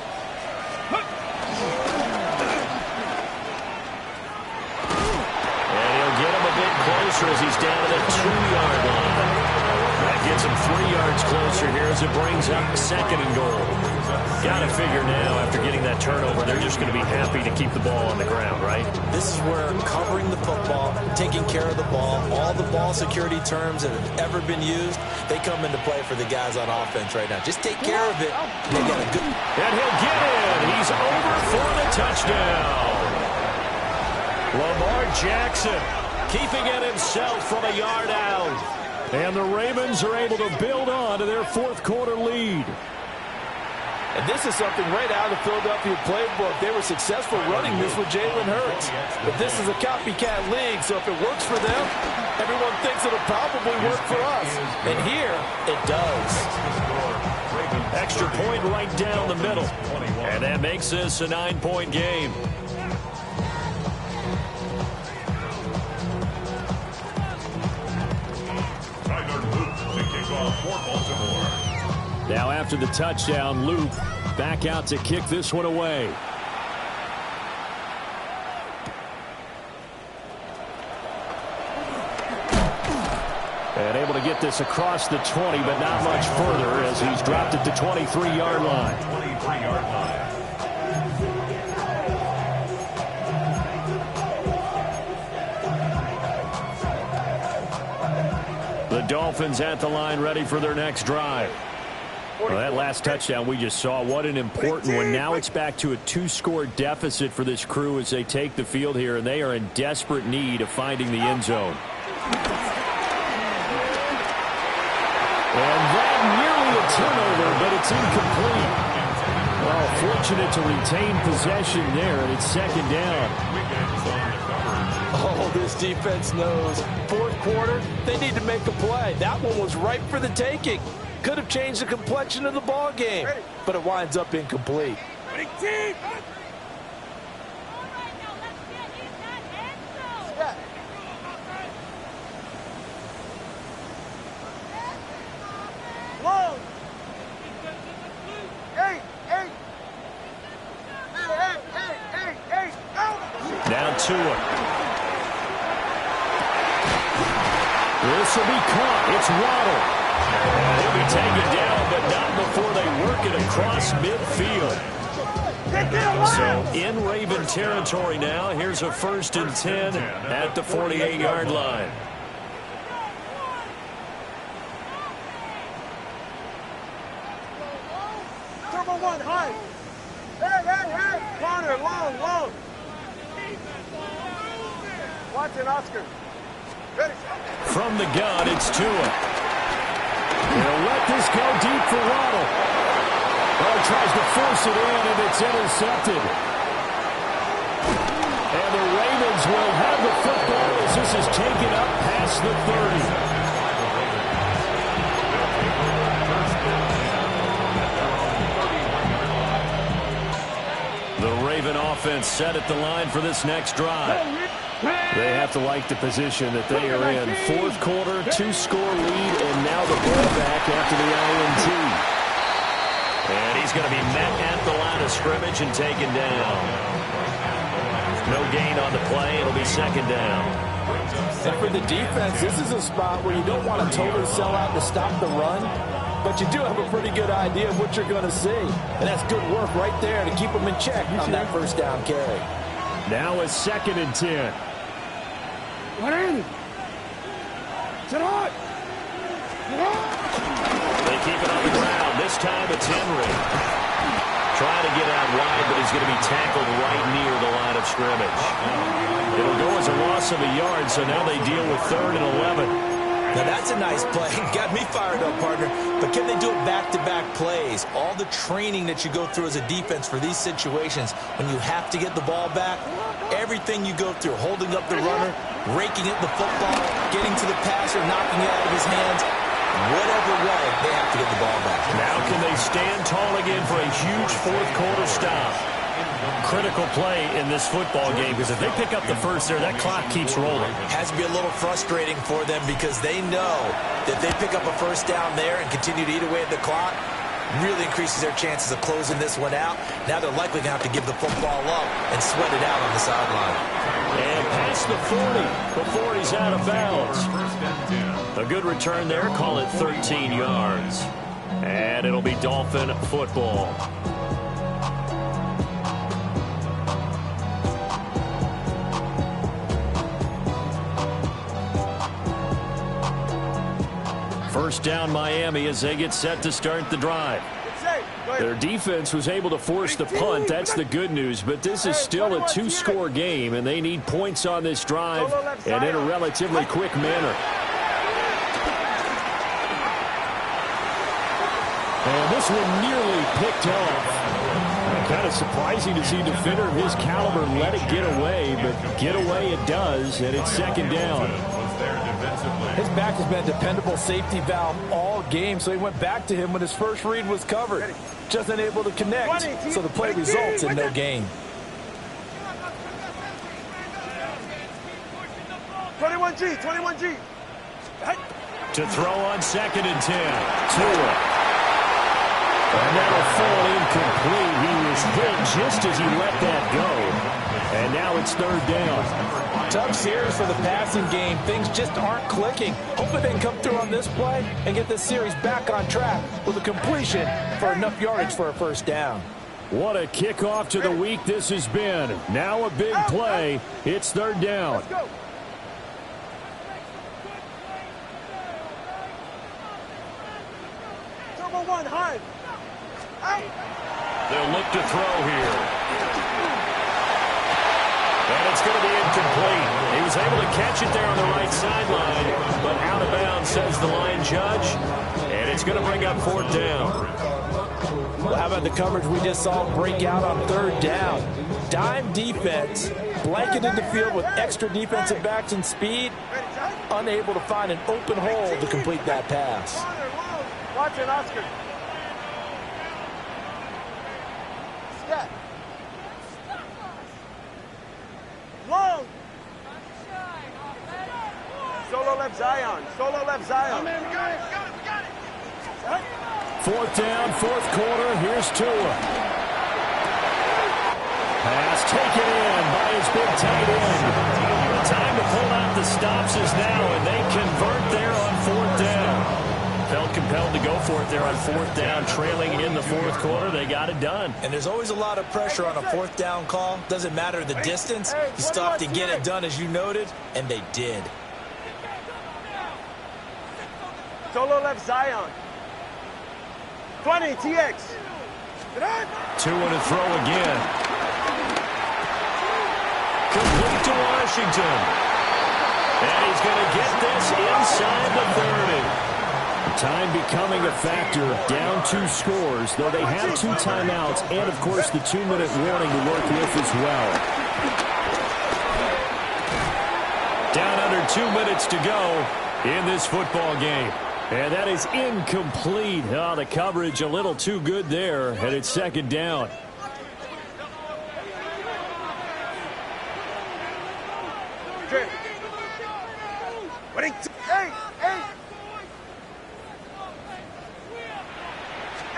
S2: he'll get him a bit closer as he's down to the 2-yard line. That gets him 3 yards closer here as it brings up 2nd and goal. Got to figure now, after getting that turnover, they're just going to be happy to keep the ball on the ground, right?
S1: This is where covering the football, taking care of the ball, all the ball security terms that have ever been used, they come into play for the guys on offense right now. Just take care of it. They got a good...
S2: And he'll get in. He's over for the touchdown. Lamar Jackson keeping it himself from a yard out. And the Ravens are able to build on to their 4th quarter lead.
S6: And this is something right out of the Philadelphia playbook. They were successful running this with Jalen Hurts. But this is a copycat league, so if it works for them, everyone thinks it'll probably work for us.
S1: And here, it does.
S2: Extra point right down the middle. And that makes this a 9-point game. Now after the touchdown, Luke back out to kick this one away. And able to get this across the 20, but not much further as he's dropped it to 23-yard line.
S4: 23-yard line.
S2: The Dolphins at the line ready for their next drive. Well, that last touchdown we just saw, what an important one. Now it's back to a 2-score deficit for this crew as they take the field here, and they are in desperate need of finding the end zone. And that nearly a turnover, but it's incomplete. Well, fortunate to retain possession there, and it's 2nd down.
S6: Oh, this defense knows. 4th quarter, they need to make a play. That one was ripe for the taking. Could have changed the complexion of the ball game, but it winds up incomplete.
S3: Long. Eight.
S2: Now Tua. This will be caught. It's Waddle. He'll be taken down, but not before they work it across midfield. So in Raven territory now. Here's a 1st and 10 at the 48-yard line.
S3: Turbo 1, high. Hey. Corner, long. Watson, Oscar. Ready.
S2: From the gun, it's Tua. They'll let this go deep for Waddle. Well, tries to force it in, and it's intercepted. And the Ravens will have the football as this is taken up past the 30. The Raven offense set at the line for this next drive. They have to like the position that they are in. 4th quarter, 2-score lead, and now the ball back after the INT. And he's going to be met at the line of scrimmage and taken down. No gain on the play. It'll be 2nd down.
S6: And for the defense, this is a spot where you don't want to totally sell out to stop the run, but you do have a pretty good idea of what you're going to see. And that's good work right there to keep them in check on that 1st down carry.
S2: Now a 2nd and 10.
S5: What in? Sit on!
S2: They keep it on the ground. This time it's Henry. Trying to get out wide, but he's going to be tackled right near the line of scrimmage. It'll go as a loss of a yard, so now they deal with 3rd and 11.
S1: Now that's a nice play. Got me fired up, partner. But can they do it back-to-back plays? All the training that you go through as a defense for these situations, when you have to get the ball back, everything you go through, holding up the runner, raking at the football, getting to the passer, knocking it out of his hands, whatever way, they have to get the ball back.
S2: Now can they stand tall again for a huge 4th quarter stop? Critical play in this football game, because if they pick up the 1st there, that clock keeps rolling.
S1: Has to be a little frustrating for them because they know that they pick up a 1st down there and continue to eat away at the clock, really increases their chances of closing this one out. Now they're likely going to have to give the football up and sweat it out on the sideline.
S2: And past the 40 before he's out of bounds. A good return there. Call it 13 yards. And it'll be Dolphin football. First down Miami as they get set to start the drive. Their defense was able to force the punt. That's the good news. But this is still a two-score game, and they need points on this drive and in a relatively quick manner.
S7: And this one nearly picked off. Kind of surprising to see a defender of his caliber let it get away, but get away it does, and it's second down.
S6: His back has been a dependable safety valve all game, so he went back to him when his first read was covered. Just unable to connect, so the play results in no gain.
S3: 21G, 21G.
S2: To throw on 2nd and 10. Tua. And that'll fall incomplete. He was hit just as he let that go. And now it's 3rd down.
S6: Tough series for the passing game. Things just aren't clicking. Hopefully they can come through on this play and get this series back on track with a completion for enough yardage for a first down.
S7: What a kickoff to the week this has been. Now a big play. It's 3rd down.
S3: Turbo 1, hard.
S2: They'll look to throw here. And it's going to be incomplete. He was able to catch it there on the right sideline, but out of bounds, says the line judge. And it's going to bring up 4th down.
S6: Well, how about the coverage we just saw break out on 3rd down? Dime defense, blanketed the field with extra defensive backs and speed, unable to find an open hole to complete that pass.
S3: Watch it, Oscar. Long. Solo left Zion. Solo left Zion.
S5: We got it.
S7: 4th down, 4th quarter. Here's Tua. Pass taken in by his big tight end.
S2: The time to pull out the stops is now, and they convert there on 4th down. Felt compelled to go for it there on 4th down, trailing in the 4th quarter. They got it done.
S1: And there's always a lot of pressure on a 4th down call. Doesn't matter the distance. You stop to get it done, as you noted, and they did.
S3: Solo left Zion. 20, TX.
S2: 2 and a throw again. Complete to Washington. And he's going to get this inside the 30.
S7: Time becoming a factor. Down 2 scores, though they have 2 timeouts and, of course, the 2-minute warning to work with as well.
S2: Down under 2 minutes to go in this football game.
S7: And that is incomplete. Oh, the coverage a little too good there, and it's 2nd down.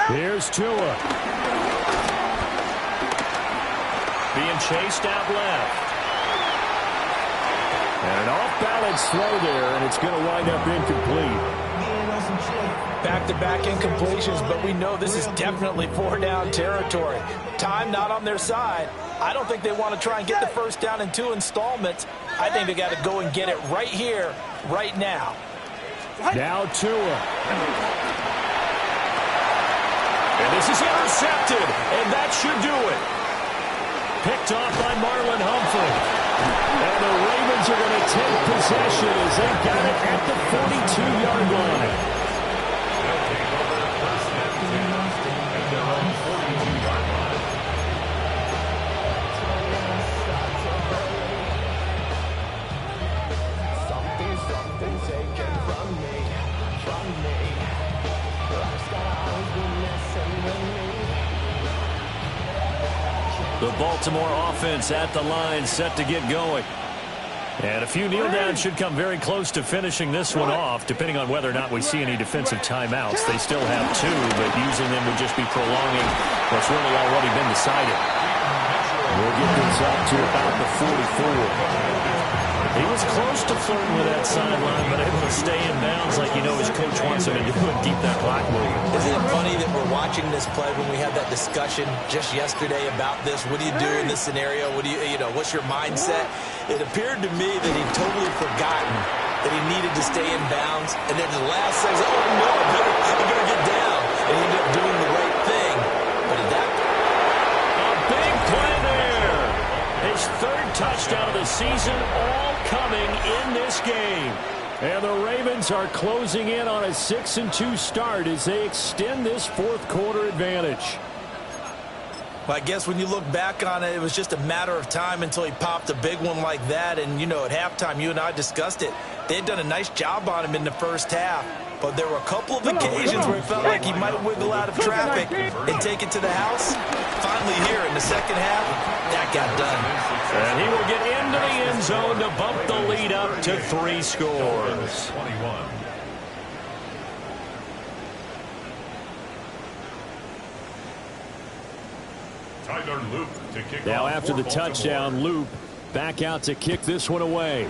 S7: Here's Tua.
S2: Being chased out left.
S7: And an off-balance throw there, and it's going to wind up incomplete.
S6: Back-to-back incompletions, but we know this is definitely 4-down territory. Time not on their side. I don't think they want to try and get the first down in 2 installments. I think they got to go and get it right here, right now.
S7: Now Tua.
S2: And this is intercepted, and that should do it. Picked off by Marlon Humphrey.
S7: And the Ravens are going to take possession as they got it at the 42-yard line.
S2: The Baltimore offense at the line, set to get going. And a few kneel downs should come very close to finishing this one off, depending on whether or not we see any defensive timeouts. They still have 2, but using them would just be prolonging what's really already been decided.
S7: We'll get this up to about the 44.
S2: He was close to flirting with that sideline, but able to stay in bounds like you know his coach wants him to do and keep that clock moving.
S1: Isn't it funny that we're watching this play when we had that discussion just yesterday about this? What do you do in this scenario? What do you know, what's your mindset? It appeared to me that he'd totally forgotten that he needed to stay in bounds. And then the last second, oh, no, I better get down. And he ended up doing the right thing. But at that
S2: a big play there. His third touchdown of the season, all coming in this game.
S7: And the Ravens are closing in on a 6-2 start as they extend this fourth quarter advantage.
S1: Well, I guess when you look back on it, it was just a matter of time until he popped a big one like that. And, you know, at halftime, you and I discussed it. They had done a nice job on him in the first half. But there were a couple of occasions where it felt like he might wiggle out of traffic and take it to the house. Finally here in the second half, that got done.
S2: And he will get into the end zone to bump the lead up to 3 scores.
S4: 21.
S7: Now after the touchdown, Loop back out to kick this one away.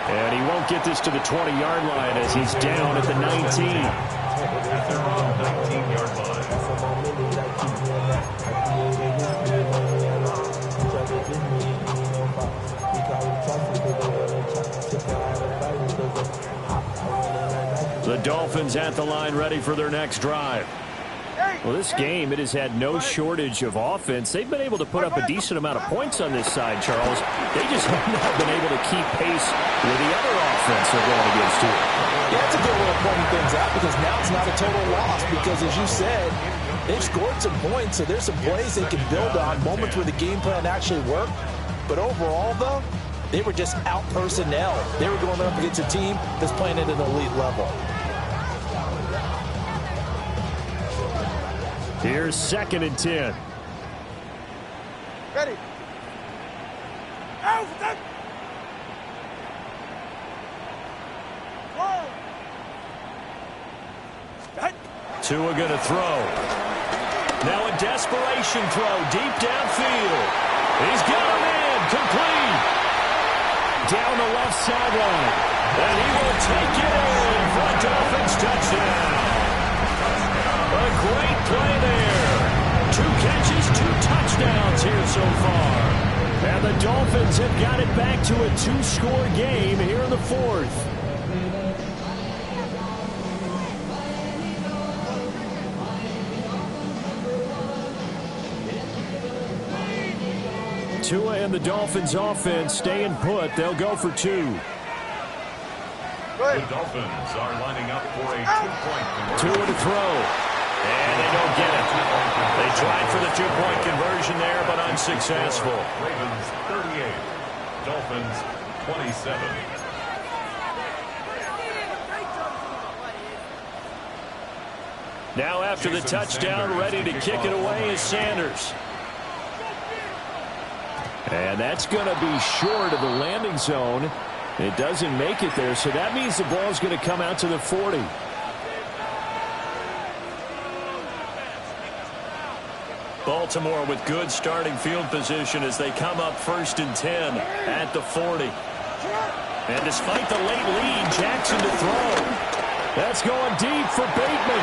S7: And he won't get this to the 20-yard line as he's down at the 19.
S4: At their own 19-yard line.
S7: The Dolphins at the line ready for their next drive. Well, this game, it has had no shortage of offense. They've been able to put up a decent amount of points on this side, Charles. They just have not been able to keep pace with the other offense they're going against here.
S6: Yeah, that's a good way of pointing things out because now it's not a total loss because, as you said, they've scored some points, so there's some plays they can build on, moments where the game plan actually worked. But overall, though, they were just out personnel. They were going up against a team that's playing at an elite level.
S7: Here's 2nd and 10.
S3: Ready. Out.
S2: Tua going to throw. Now a desperation throw deep downfield. He's got him in. Complete.
S7: Down the left sideline.
S2: And he will take it in for a Dolphins touchdown. A great play there. 2 catches, 2 touchdowns here so far.
S7: And the Dolphins have got it back to a 2-score game here in the 4th. Tua and the Dolphins offense staying put. They'll go for 2.
S4: The Dolphins are lining up for a 2-point conversion.
S7: Tua to throw.
S2: And they don't get it. They tried for the 2-point conversion there, but unsuccessful.
S4: Ravens 38, Dolphins 27.
S2: Now after the touchdown, ready to kick it away is Sanders.
S7: And that's going to be short of the landing zone. It doesn't make it there, so that means the ball's going to come out to the 40.
S2: Baltimore with good starting field position as they come up 1st and 10 at the 40. And despite the late lead, Jackson to throw.
S7: That's going deep for Bateman.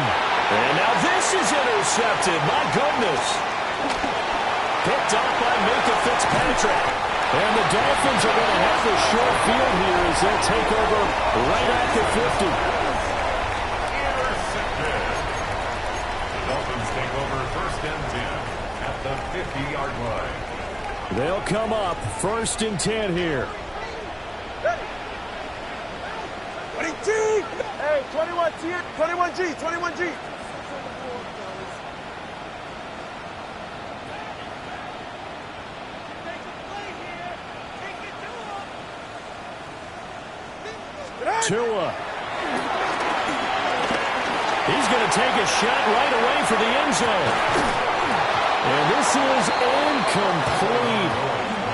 S2: And now this is intercepted. My goodness. Picked up by Ncaa Fitzpatrick.
S7: And the Dolphins are going to have the short field here as they'll take over right at the 50.
S4: Intercepted. The Dolphins take over 1st and 10 at the 50-yard line.
S7: They'll come up 1st and 10 here.
S3: 22. Hey, 21G, 21G.
S7: Tua.
S2: He's going to take a shot right away for the end zone.
S7: And this is incomplete.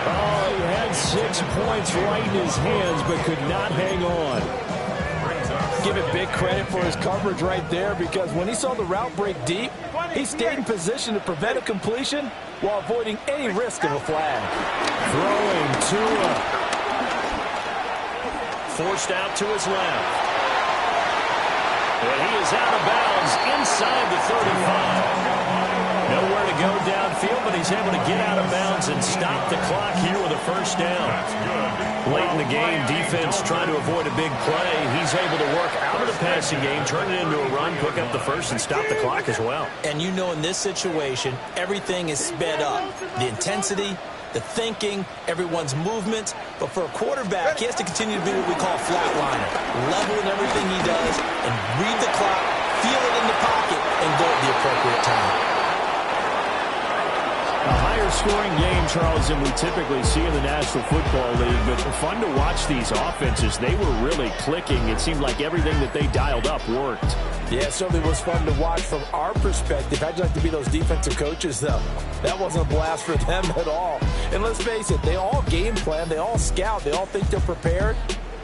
S7: Oh, he had 6 points right in his hands, but could not hang on.
S4: Brings us
S6: Give him big credit for his coverage right there, because when he saw the route break deep, he stayed in position to prevent a completion while avoiding any risk of a flag.
S2: Throwing Tua. Forced out to his left. And he is out of bounds inside the 35. Nowhere to go downfield, but he's able to get out of bounds and stop the clock here with a first down. Late in the game, defense trying to avoid a big play. He's able to work out of the passing game, turn it into a run, pick up the first, and stop the clock as well.
S1: And you know, in this situation, everything is sped up. The intensity, the thinking, everyone's movement. But for a quarterback, he has to continue to be what we call a flatliner. Level in everything he does and read the clock, feel it in the pocket, and go at the appropriate time.
S7: A higher scoring game, Charles, than we typically see in the National Football League, but fun to watch these offenses. They were really clicking. It seemed like everything that they dialed up worked.
S6: Yeah, it certainly was fun to watch from our perspective. How'd you like to be those defensive coaches, though? That wasn't a blast for them at all. And let's face it, they all game plan, they all scout, they all think they're prepared,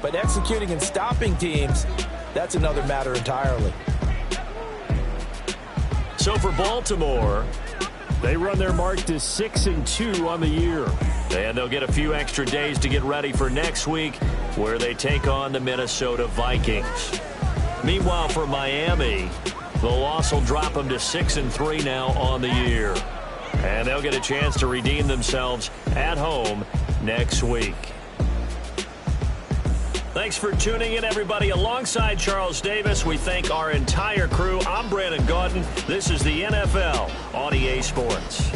S6: but executing and stopping teams, that's another matter entirely.
S2: So for Baltimore,
S7: they run their mark to 6-2 on the year.
S2: And they'll get a few extra days to get ready for next week, where they take on the Minnesota Vikings. Meanwhile, for Miami, the loss will drop them to 6-3 now on the year. And they'll get a chance to redeem themselves at home next week. Thanks for tuning in, everybody. Alongside Charles Davis, we thank our entire crew. I'm Brandon Gaudin. This is the NFL on EA Sports.